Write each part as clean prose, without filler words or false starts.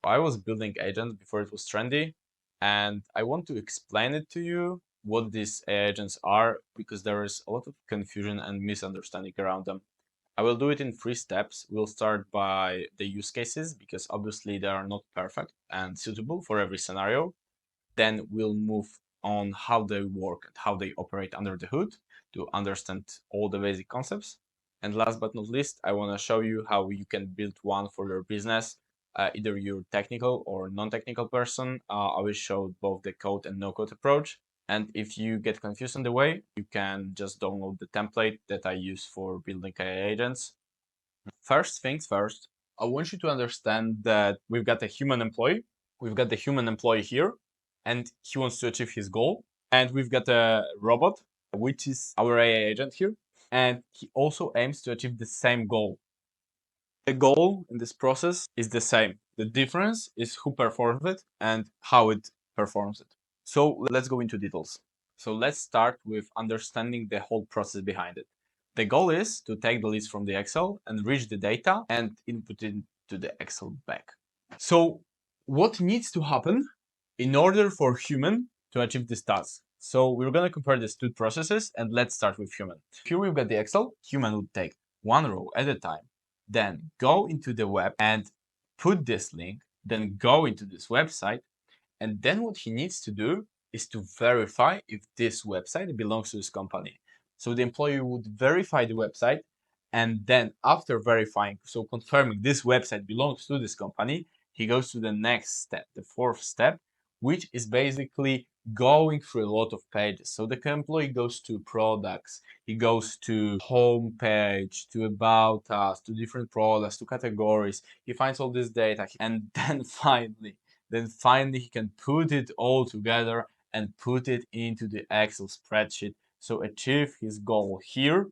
I was building agents before it was trendy, and I want to explain it to you what these AI agents are because there is a lot of confusion and misunderstanding around them. I will do it in 3 steps. We'll start by the use cases because obviously they are not perfect and suitable for every scenario. Then we'll move on how they work and how they operate under the hood to understand all the basic concepts. And last but not least, I want to show you how you can build one for your business. Either you're technical or non-technical person. I will show both the code and no-code approach. And if you get confused on the way, you can just download the template that I use for building AI agents. First things first, I want you to understand that we've got a human employee. We've got the human employee here, and he wants to achieve his goal. And we've got a robot, which is our AI agent here, and he also aims to achieve the same goal. The goal in this process is the same. The difference is who performs it and how it performs it. So let's go into details. So let's start with understanding the whole process behind it. The goal is to take the list from the Excel and reach the data and input it into the Excel back. So what needs to happen in order for human to achieve this task? So we're going to compare these two processes, and let's start with human. Here we've got the Excel. Human would take one row at a time, then go into the web and put this link, then go into this website, and then what he needs to do is to verify if this website belongs to this company. So the employee would verify the website, and then after verifying, so confirming this website belongs to this company, he goes to the next step, the 4th step, which is basically going through a lot of pages. So the employee goes to products, he goes to home page, to about us, to different products, to categories. He finds all this data, and then finally he can put it all together and put it into the Excel spreadsheet. So achieve his goal here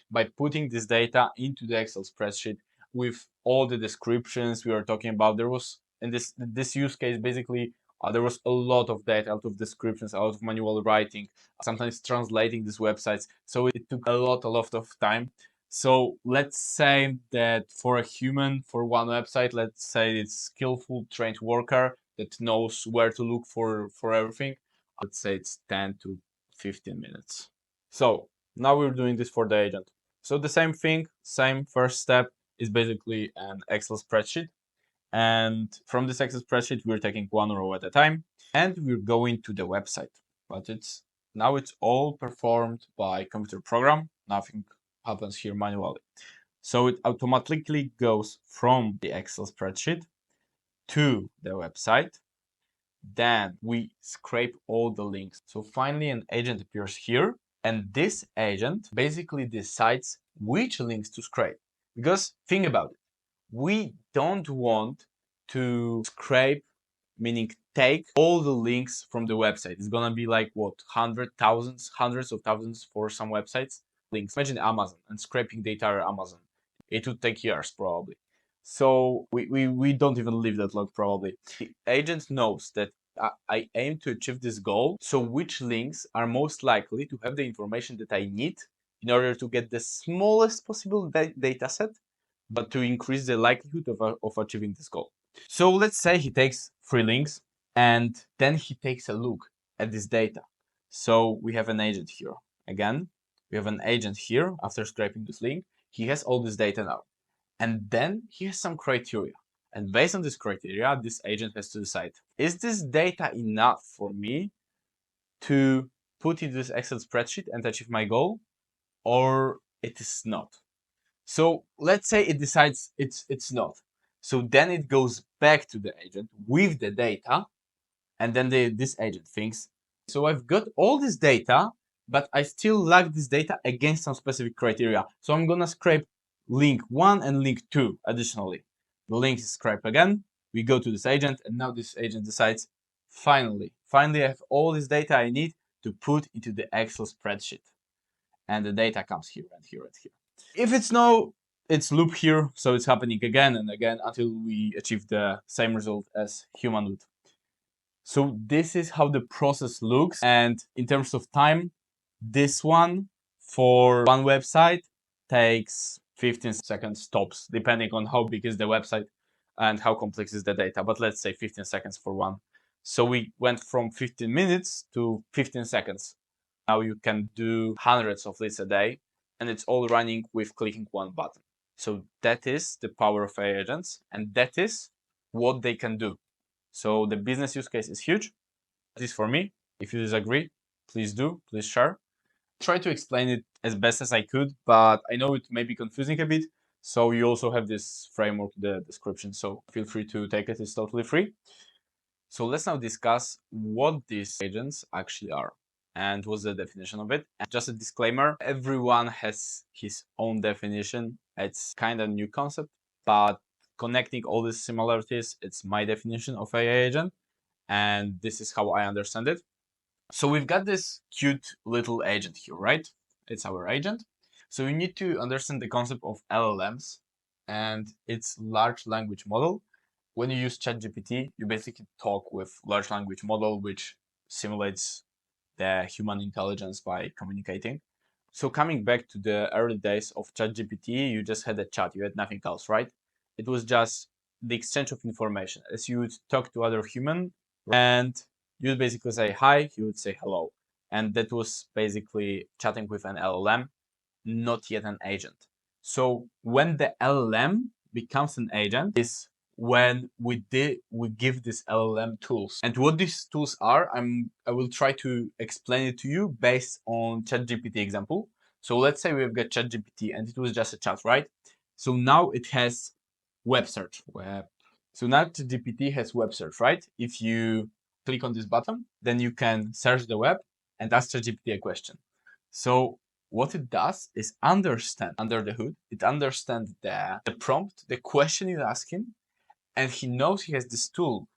by putting this data into the Excel spreadsheet with all the descriptions we were talking about. There was in this use case basically there was a lot of data, a lot of descriptions, a lot of manual writing, sometimes translating these websites. So it took a lot of time. So let's say that for a human, for one website, let's say it's skillful, trained worker that knows where to look for everything. Let's say it's 10 to 15 minutes. So now we're doing this for the agent. So the same thing, same first step is basically an Excel spreadsheet. And from this Excel spreadsheet, we're taking one row at a time and we're going to the website. But now it's all performed by computer program. Nothing happens here manually. So it automatically goes from the Excel spreadsheet to the website. Then we scrape all the links. So finally an agent appears here, and this agent basically decides which links to scrape. Because think about it, we don't want to scrape, meaning take all the links from the website. It's gonna be like what, hundreds of thousands for some websites. Links. Imagine Amazon and scraping the entire Amazon. It would take years probably. So we don't even live that long probably. The agent knows that I aim to achieve this goal. So which links are most likely to have the information that I need in order to get the smallest possible data set, but to increase the likelihood of achieving this goal. So let's say he takes 3 links and then he takes a look at this data. So we have an agent here. Again, we have an agent here after scraping this link. He has all this data now. And then he has some criteria. And based on this criteria, this agent has to decide, is this data enough for me to put into this Excel spreadsheet and achieve my goal, or it is not? So let's say it decides it's not. So then it goes back to the agent with the data, and then this agent thinks, so I've got all this data, but I still lack this data against some specific criteria. So I'm gonna scrape link 1 and link 2 additionally. The link is scraped again. We go to this agent, and now this agent decides, finally I have all this data I need to put into the Excel spreadsheet. And the data comes here and here and here. If it's no, it's loop here, so it's happening again and again until we achieve the same result as human would. So this is how the process looks, and in terms of time, this one for one website takes 15 seconds tops, depending on how big is the website. and how complex is the data, but let's say 15 seconds for one. So we went from 15 minutes to 15 seconds. Now you can do hundreds of leads a day, and it's all running with clicking one button. So that is the power of AI agents, and that is what they can do. So the business use case is huge. That is for me. If you disagree, please do, please share. Try to explain it as best as I could, but I know it may be confusing a bit. So you also have this framework in the description. So feel free to take it. It's totally free. So let's now discuss what these agents actually are and what's the definition of it. And just a disclaimer, everyone has his own definition. It's kind of new concept, but connecting all these similarities, it's my definition of AI agent. And this is how I understand it. So we've got this cute little agent here, right? It's our agent. So you need to understand the concept of LLMs and its large language model. When you use ChatGPT, you basically talk with large language model, which simulates the human intelligence by communicating. So coming back to the early days of ChatGPT, you just had a chat, you had nothing else, right? It was just the exchange of information. As you would talk to other human, and you would basically say hi, he would say hello. And that was basically chatting with an LLM, not yet an agent. So when the LLM becomes an agent is when we give this LLM tools. And what these tools are, I will try to explain it to you based on ChatGPT example. So let's say we've got ChatGPT and it was just a chat, right? So now it has web search. So now ChatGPT has web search, right? If you click on this button, then you can search the web and ask ChatGPT a question. So what it does is understand under the hood, it understands the prompt, the question you ask him, and he knows he has this tool.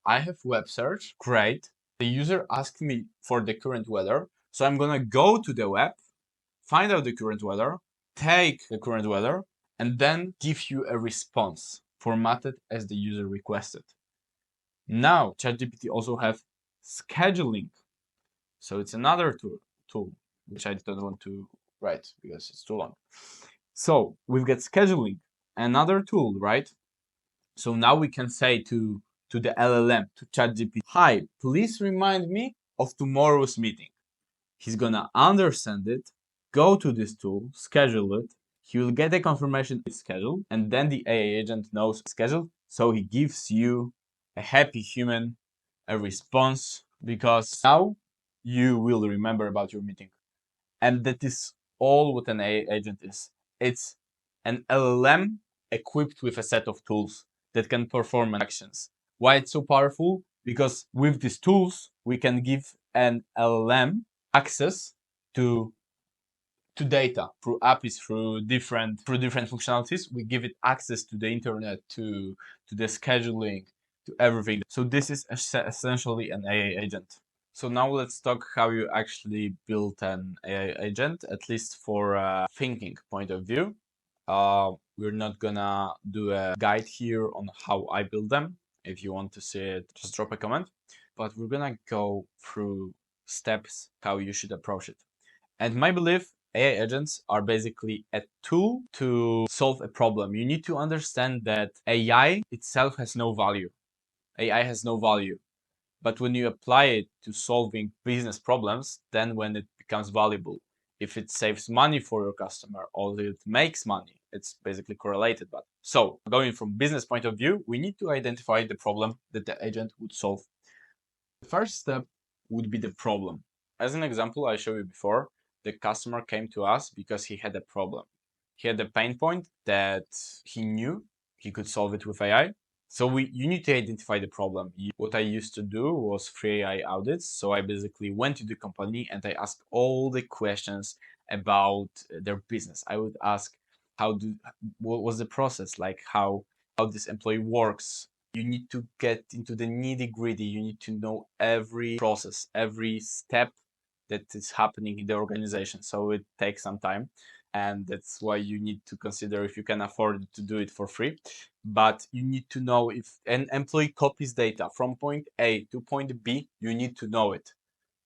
I have web search, great. The user asked me for the current weather, so I'm gonna go to the web, find out the current weather, take the current weather, and then give you a response formatted as the user requested. Now, ChatGPT also have scheduling. So it's another tool, which I don't want to write because it's too long. So we've got scheduling, another tool, right? So now we can say to the LLM, to ChatGPT, hi, please remind me of tomorrow's meeting. He's gonna understand it, go to this tool, schedule it. He will get a confirmation it's scheduled, and then the AI agent knows it's scheduled. So he gives you a happy human, a response, because now you will remember about your meeting. And that is all what an AI agent is. It's an LLM equipped with a set of tools that can perform actions. Why it's so powerful? Because with these tools, we can give an LLM access to data through APIs, through different functionalities. We give it access to the internet, to the scheduling, to everything. So this is essentially an AI agent. So now let's talk how you actually build an AI agent, at least for a thinking point of view. We're not gonna do a guide here on how I build them. If you want to see it, just drop a comment. But we're gonna go through steps how you should approach it. And my belief, AI agents are basically a tool to solve a problem. You need to understand that AI itself has no value. AI has no value. But when you apply it to solving business problems, then when it becomes valuable, if it saves money for your customer or it makes money, it's basically correlated. But so going from business point of view, we need to identify the problem that the agent would solve. The first step would be the problem. As an example I showed you before, the customer came to us because he had a problem. He had a pain point that he knew he could solve it with AI. So you need to identify the problem. What I used to do was free AI audits. So I basically went to the company and I asked all the questions about their business. I would ask what was the process, like how this employee works. You need to get into the nitty gritty. You need to know every process, every step that is happening in the organization. So it takes some time. And that's why you need to consider if you can afford to do it for free. But you need to know if an employee copies data from point A to point B, you need to know it.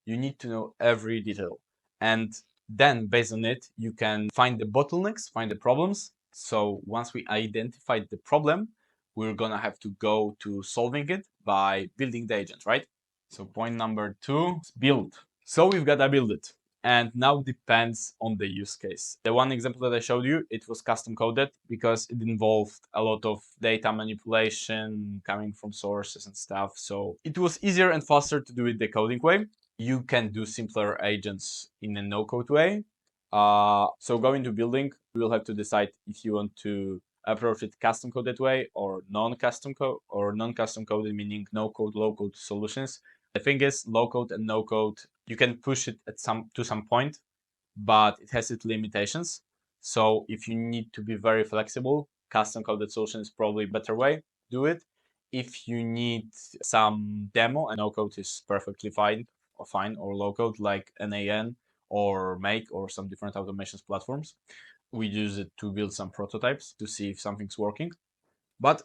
You need to know every detail. And then based on it, you can find the bottlenecks, find the problems. So once we identified the problem, we're gonna have to go to solving it by building the agent, right? So point number 2 is build. So we've got to build it. And now depends on the use case. The one example that I showed you, it was custom coded because it involved a lot of data manipulation coming from sources and stuff. So it was easier and faster to do it the coding way. You can do simpler agents in a no-code way. So going to building, you will have to decide if you want to approach it custom coded way or non-custom code or non-custom coded, meaning no code, low code solutions. The thing is, low code and no code, you can push it at to some point, but it has its limitations. So if you need to be very flexible, custom coded solution is probably a better way to do it. If you need some demo, and no code is perfectly fine, or low code like NAN or Make or some different automations platforms. We use it to build some prototypes to see if something's working. But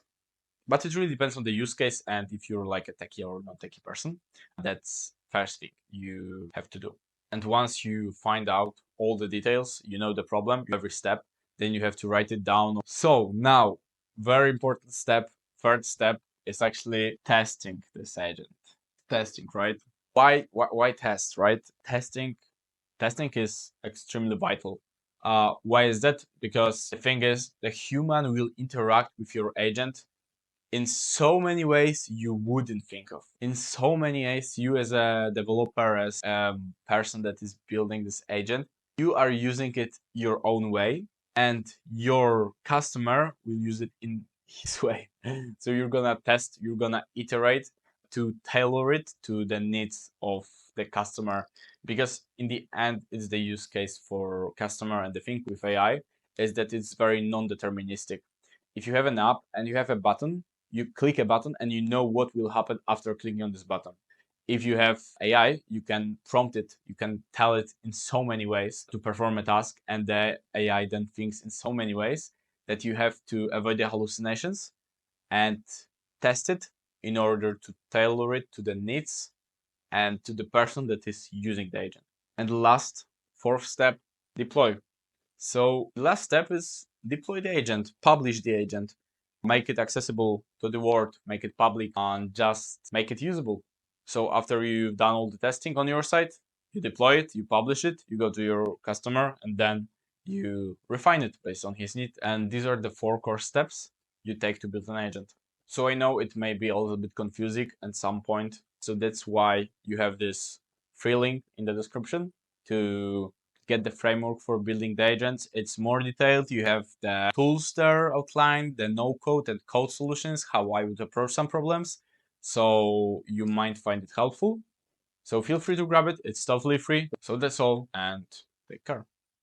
it really depends on the use case and if you're like a techie or not techie person. That's first thing you have to do. And once you find out all the details, you know the problem, every step, then you have to write it down. So now, very important step, third step is actually testing this agent. Testing, right? Why test, right? Testing is extremely vital. Why is that? Because the thing is, the human will interact with your agent in so many ways you wouldn't think of. In so many ways, you as a developer, as a person that is building this agent, you are using it your own way, and your customer will use it in his way. So you're gonna test, you're gonna iterate to tailor it to the needs of the customer, because in the end, it's the use case for customer. And the thing with AI is that it's very non-deterministic. If you have an app and you have a button, you click a button and you know what will happen after clicking on this button. If you have AI, you can prompt it, you can tell it in so many ways to perform a task, and the AI then thinks in so many ways that you have to avoid the hallucinations and test it in order to tailor it to the needs and to the person that is using the agent. And the last, fourth step, deploy. So the last step is deploy the agent, publish the agent, make it accessible to the world, make it public, and just make it usable. So after you've done all the testing on your site, you deploy it, you publish it, you go to your customer, and then you refine it based on his need. And these are the 4 core steps you take to build an agent. So I know it may be a little bit confusing at some point. So that's why you have this free link in the description to get the framework for building the agents. It's more detailed. You have the tools there outlined, the no code and code solutions, how I would approach some problems. So you might find it helpful. So feel free to grab it. It's totally free. So that's all, and take care.